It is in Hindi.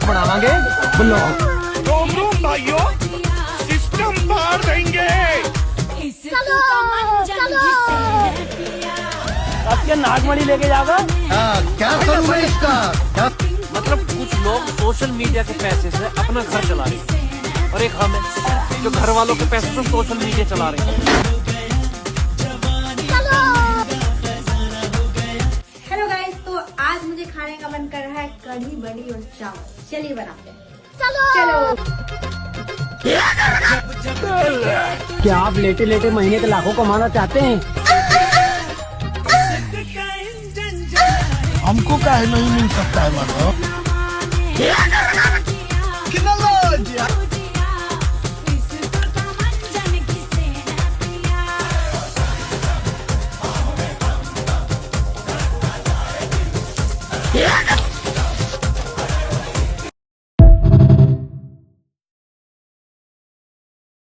बनावांगे ब्लॉग। भाइयों सिस्टम पार देंगे। चलो चलो अब क्या नागमणि लेके जाओगा? क्या करूँ मैं इसका? मतलब कुछ लोग सोशल मीडिया के पैसे से अपना घर चला रहे हैं और एक हम है जो घर वालों के पैसे से सोशल मीडिया चला रहे हैं। हेलो गाइस, तो आज मुझे खाने का मन कर रहा है कढ़ी बड़ी और चावल। चलिए बनाते हैं। चलो क्या आप लेटे लेटे महीने के लाखों कमाना चाहते हैं? हमको काहे नहीं मिल सकता है मतलब?